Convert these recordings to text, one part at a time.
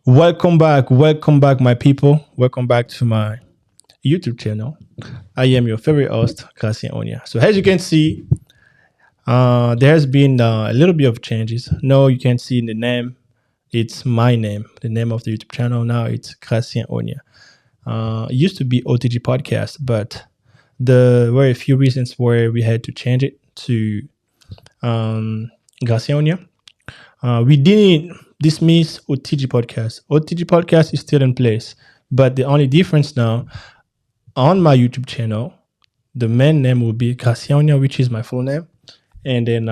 Welcome back, my people. Welcome back to my YouTube channel. I am your favorite host, Cassian Onya. So, as you can see, there has been a little bit of changes. No, you can see in the name, it's my name, the name of the YouTube channel. Now it's Cassian Onya. It used to be OTG Podcast, but there were a few reasons where we had to change it to Cassian Onya. We didn't dismiss OTG podcast. OTG podcast is still in place, but the only difference now on my YouTube channel, the main name will be Cassionia, which is my full name, and then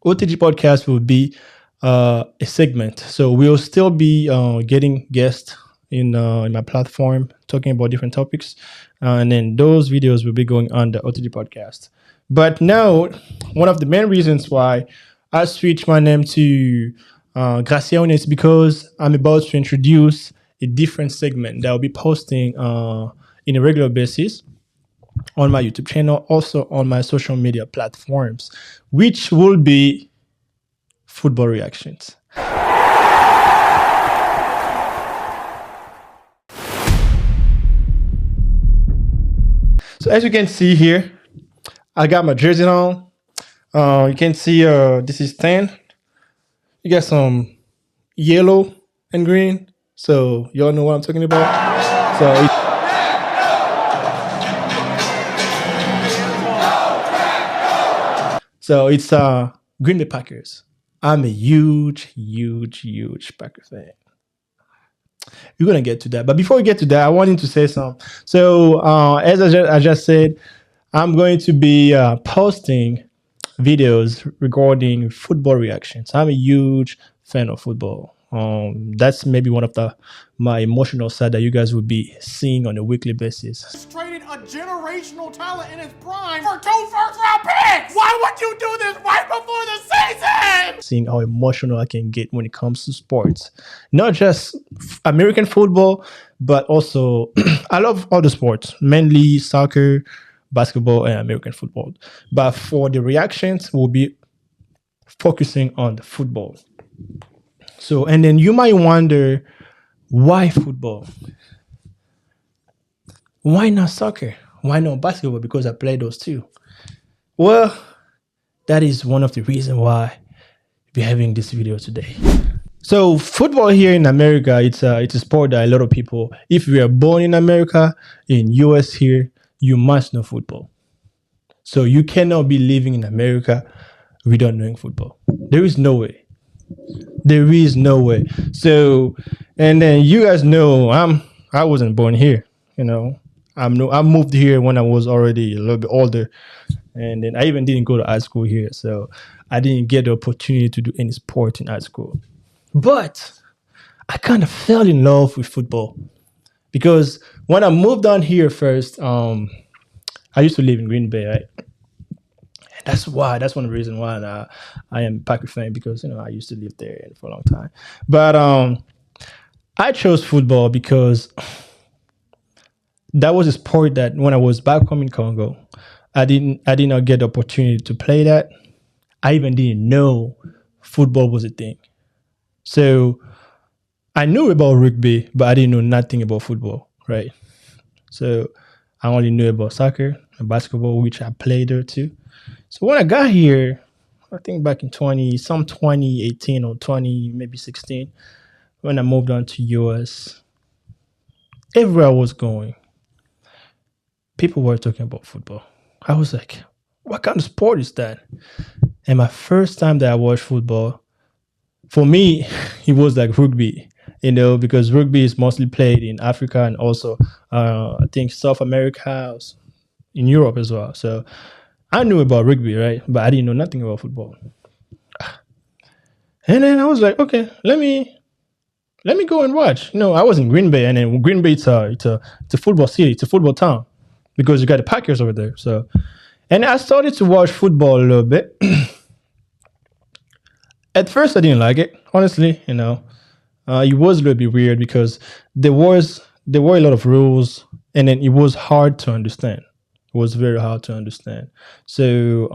OTG podcast will be a segment. So we'll still be getting guests in my platform talking about different topics, and then those videos will be going on the OTG podcast. But now, one of the main reasons why I switched my name to Graciano is because I'm about to introduce a different segment that I'll be posting in a regular basis on my YouTube channel, also on my social media platforms, which will be football reactions. So as you can see here, I got my jersey on. You can see this is 10. You got some yellow and green. So y'all know what I'm talking about. So it's Green Bay Packers. I'm a huge Packer fan. We're gonna get to that, but before we get to that, I wanted to say something. So as I just said, I'm going to be posting videos regarding football reactions. I'm a huge fan of football. That's maybe one of my emotional side that you guys will be seeing on a weekly basis. Traded a generational talent in his prime for 2 first-round picks. Why would you do this right before the season? Seeing how emotional I can get when it comes to sports, not just American football, but also I love other sports, mainly soccer, basketball, and American football. But for the reactions, we'll be focusing on the football. So, and then you might wonder, why football? Why not soccer? Why not basketball? Because I play those too. Well, that is one of the reasons why we're having this video today. So football here in America, it's a sport that a lot of people, if you are born in America, in US here, you must know football. So you cannot be living in America without knowing football. There is no way. There is no way. So, and then you guys know I wasn't born here. You know, I moved here when I was already a little bit older, and then I even didn't go to high school here. So I didn't get the opportunity to do any sport in high school. But I kind of fell in love with football because when I moved down here first, I used to live in Green Bay, right? That's one of the reasons why I am a Packer fan, because I used to live there for a long time. But I chose football because that was a sport that when I was back home in Congo, I did not get the opportunity to play that. I even didn't know football was a thing. So I knew about rugby, but I didn't know nothing about football, right? So I only knew about soccer and basketball, which I played there too. So when I got here, I think back in 2018 or 20, maybe 16, when I moved on to US, everywhere I was going, people were talking about football. I was like, what kind of sport is that? And my first time that I watched football, for me, it was like rugby, because rugby is mostly played in Africa and also, I think, South America, in Europe as well. So I knew about rugby, right? But I didn't know nothing about football. And then I was like, okay, let me go and watch. I was in Green Bay, and then Green Bay, it's a football city, it's a football town, because you got the Packers over there. So, and I started to watch football a little bit. At first, I didn't like it, honestly. It was a little bit weird because there were a lot of rules, and then it was hard to understand. It was very hard to understand. So,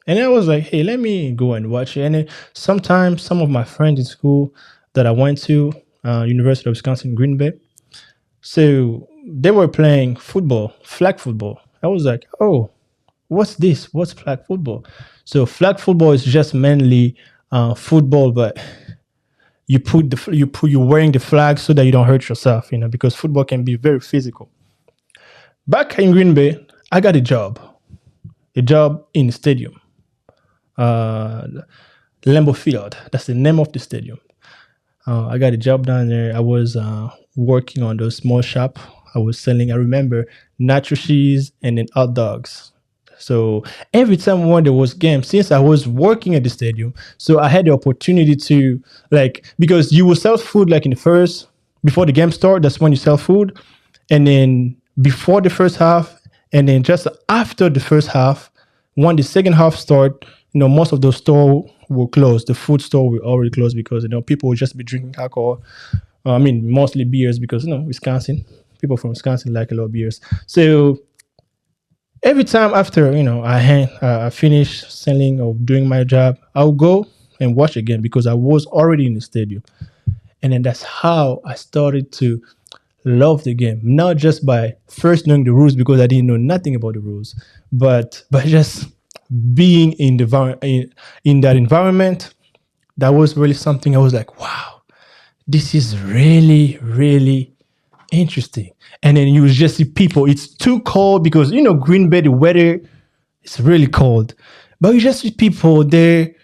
and I was like, hey, let me go and watch it. And then sometimes some of my friends in school, that I went to, University of Wisconsin Green Bay. So they were playing football, flag football. I was like, oh, what's this? What's flag football? So flag football is just mainly football, but you're wearing the flag so that you don't hurt yourself, because football can be very physical. Back in Green Bay, I got a job in the stadium, uh, Lambeau Field. That's the name of the stadium. I got a job down there. I was working on those small shop. I was selling, I remember, nacho cheese and then hot dogs. So every time when there was game, since I was working at the stadium, so I had the opportunity to, like, because you will sell food like in the first, before the game start, that's when you sell food. And then before the first half, and then just after the first half, when the second half start, most of those stores will close. The food store will already close because people will just be drinking alcohol. I mean, mostly beers because Wisconsin, people from Wisconsin like a lot of beers. So every time after I finish selling or doing my job, I'll go and watch again because I was already in the stadium. And then that's how I started to love the game, not just by first knowing the rules because I didn't know nothing about the rules, but just being in that environment. That was really something I was like, wow, this is really, really interesting. And then you just see people, it's too cold because, Green Bay, the weather is really cold. But you just see people, they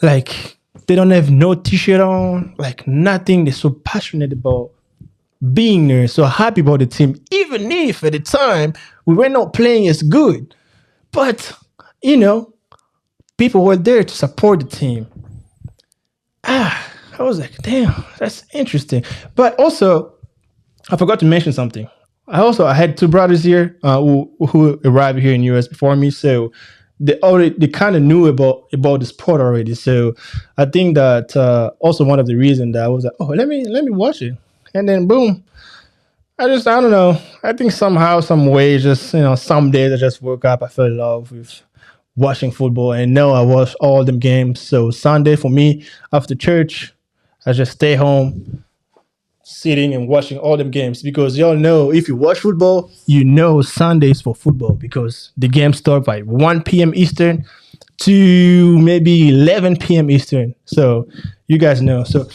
don't have no t-shirt on, like nothing. They're so passionate about being there, so happy about the team, even if at the time we were not playing as good. But, people were there to support the team. I was like, damn, that's interesting. But also, I forgot to mention something. I had two brothers here who arrived here in US before me, so they kind of knew about the sport already. So I think that also one of the reasons that I was like, oh, let me watch it, and then boom, I don't know. I think somehow, some way, just some days I just woke up, I fell in love with watching football, and now I watch all them games. So Sunday for me after church, I just stay home sitting and watching all them games because y'all know if you watch football, Sundays for football because the game start by 1 p.m. Eastern to maybe 11 p.m. Eastern. So you guys know. So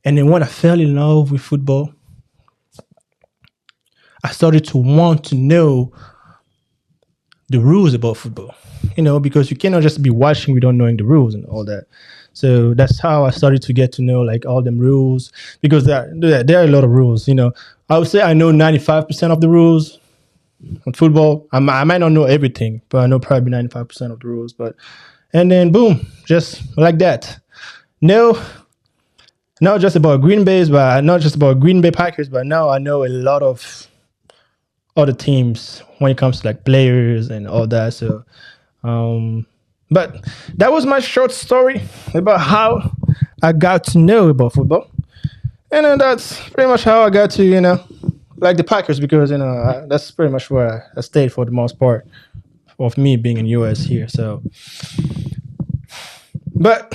and then when I fell in love with football, I started to want to know the rules about football, because you cannot just be watching without knowing the rules and all that. So that's how I started to get to know like all them rules because there are a lot of rules. I would say I know 95% of the rules on football. I might not know everything, but I know probably 95% of the rules. And then boom, just like that. No, not just about Green Bay, but not just about Green Bay Packers, but now I know a lot of other teams when it comes to like players and all that. So, but that was my short story about how I got to know about football. And then that's pretty much how I got to, like the Packers because, that's pretty much where I stayed for the most part of me being in US here. So, but,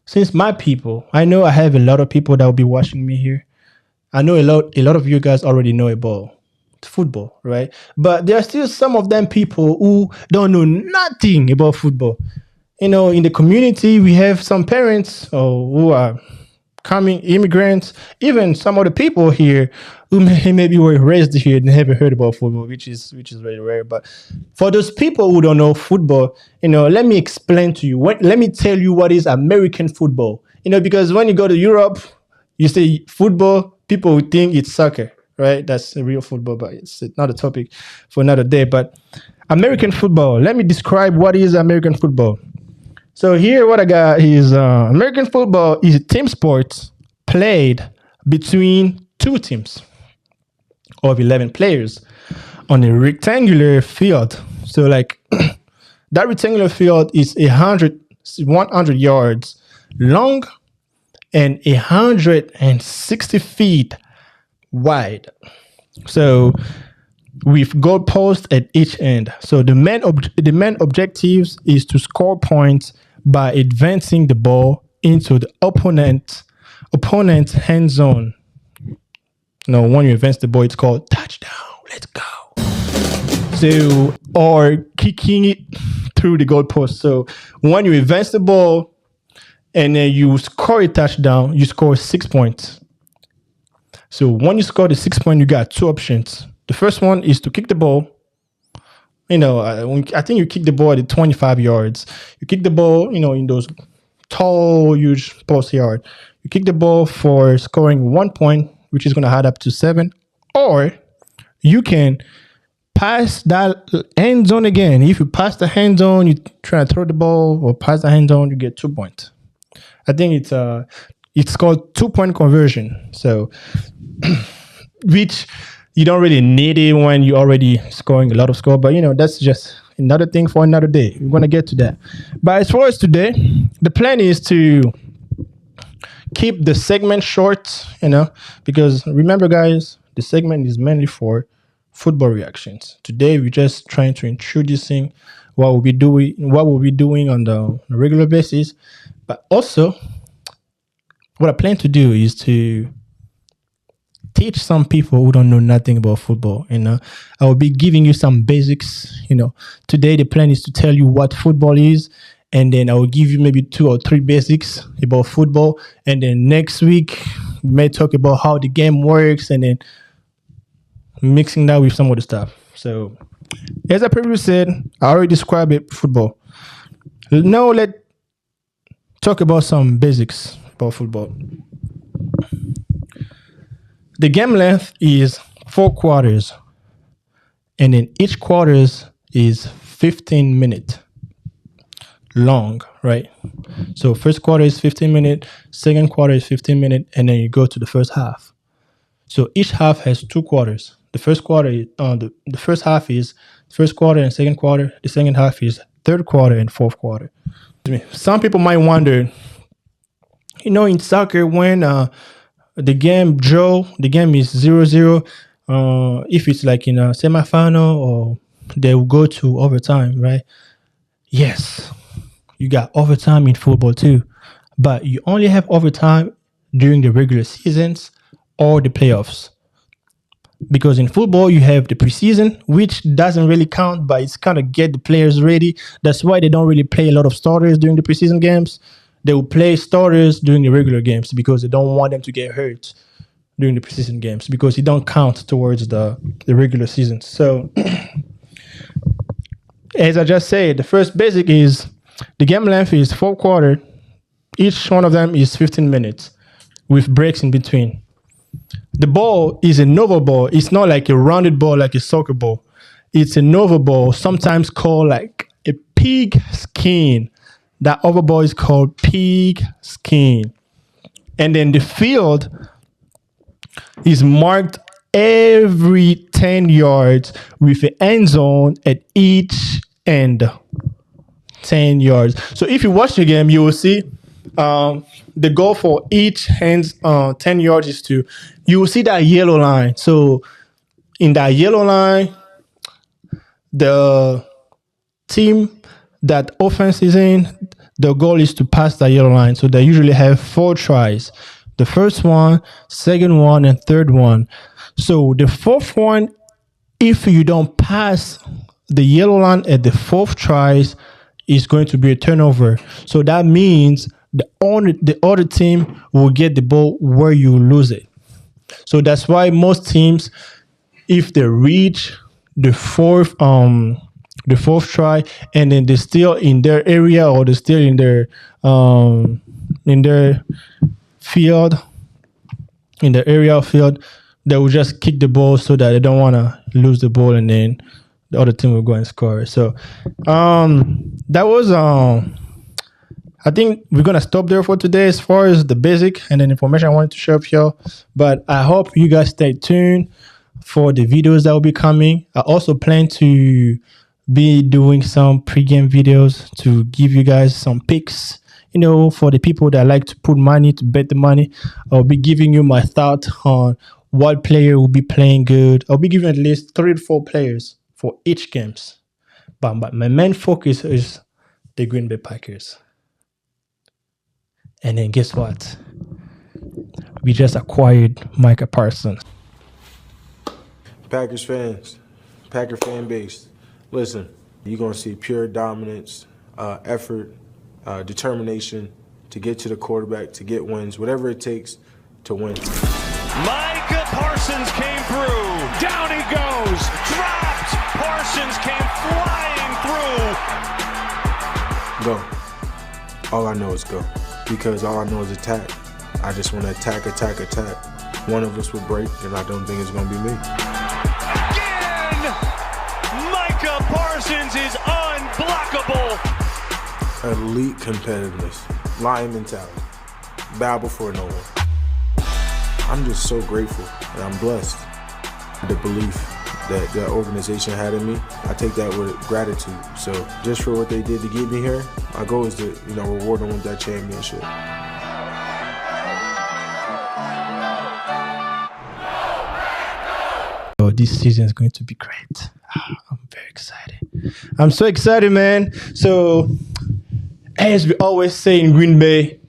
since my people, I know I have a lot of people that will be watching me here. I know a lot of you guys already know about football, right? But there are still some of them people who don't know nothing about football. In the community, we have some parents who are coming immigrants, even some of the people here who maybe were raised here and never heard about football, which is very rare. But for those people who don't know football, let me explain to you. Let me tell you what is American football. Because when you go to Europe, you say football, people would think it's soccer, right? That's a real football, but it's not a topic for another day. But American football, let me describe what is American football. So here what I got is American football is a team sport played between two teams of 11 players on a rectangular field. So like that rectangular field is 100 yards long and 160 feet wide. So with goalposts at each end. So the main objectives is to score points by advancing the ball into the opponent's hand zone. When you advance the ball, it's called touchdown. Let's go. So, or kicking it through the goalpost. So when you advance the ball and then you score a touchdown, you score 6 points. So when you score the 6 point, you got two options. The first one is to kick the ball. I think you kick the ball at 25 yards. You kick the ball, in those tall, huge post yard. You kick the ball for scoring 1 point, which is going to add up to 7. Or you can pass that end zone again. If you pass the end zone, you try to throw the ball or pass the end zone, you get 2 points. I think it's called 2-point conversion. So, which you don't really need it when you're already scoring a lot of score. But, that's just another thing for another day. We're going to get to that. But as far as today, the plan is to keep the segment short, because remember, guys, the segment is mainly for football reactions. Today, we're just trying to introducing what we'll be doing on the regular basis. But also, what I plan to do is to teach some people who don't know nothing about football. I will be giving you some basics. Today the plan is to tell you what football is, and then I will give you maybe 2 or 3 basics about football. And then next week we may talk about how the game works, and then mixing that with some other stuff. So, as I previously said, I already described it, football. Now let's talk about some basics about football. The game length is 4 quarters, and then each quarters is 15 minutes long, right? So first quarter is 15 minutes, second quarter is 15 minutes, and then you go to the first half. So each half has 2 quarters. The first quarter, the first half is first quarter and second quarter. The second half is third quarter and fourth quarter. Some people might wonder, in soccer, when the game is 0-0, if it's like in a semifinal, or they will go to overtime, right? Yes, you got overtime in football too, but you only have overtime during the regular seasons or the playoffs. Because in football, you have the preseason, which doesn't really count, but it's kind of get the players ready. That's why they don't really play a lot of starters during the preseason games. They will play starters during the regular games because they don't want them to get hurt during the preseason games, because it don't count towards the regular season. So, as I just said, the first basic is the game length is 4 quarters. Each one of them is 15 minutes with breaks in between. The ball is an oval ball. It's not like a rounded ball like a soccer ball. It's an oval ball, sometimes called like a pig skin. That oval ball is called pig skin. And then the field is marked every 10 yards with an end zone at each end. 10 yards. So if you watch the game, you will see the goal for each 10 yards is you will see that yellow line. So in that yellow line, the team that offense is in, the goal is to pass that yellow line. So they usually have 4 tries. The first one, second one, and third one. So the fourth one, if you don't pass the yellow line at the 4th tries, is going to be a turnover. So that means the other team will get the ball where you lose it. So that's why most teams, if they reach the fourth try and then they're still in their area, or they're still in their field, in the area of field, they will just kick the ball so that they don't want to lose the ball, and then the other team will go and score. So that was I think we're going to stop there for today as far as the basic and then information I wanted to share with y'all. But I hope you guys stay tuned for the videos that will be coming. I also plan to be doing some pregame videos to give you guys some picks, for the people that like to put money, to bet the money, I'll be giving you my thought on what player will be playing good. I'll be giving at least 3 to 4 players for each games. But my main focus is the Green Bay Packers. And then guess what? We just acquired Micah Parsons. Packers fans, Packer fan base, listen, you're going to see pure dominance, effort, determination to get to the quarterback, to get wins, whatever it takes to win. Micah Parsons came through. Down he goes. Dropped. Parsons came flying through. Go. All I know is go. Because all I know is attack. I just want to attack, attack, attack. One of us will break, and I don't think it's going to be me. Again! Micah Parsons is unblockable. Elite competitiveness, lion mentality, bow before no one. I'm just so grateful and I'm blessed. The belief that the organization had in me, I take that with gratitude. So just for what they did to get me here, my goal is to, reward them with that championship. So this season is going to be great. I'm very excited. I'm so excited, man. So as we always say in Green Bay,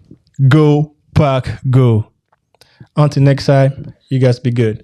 go Pack, go. Until next time, you guys be good.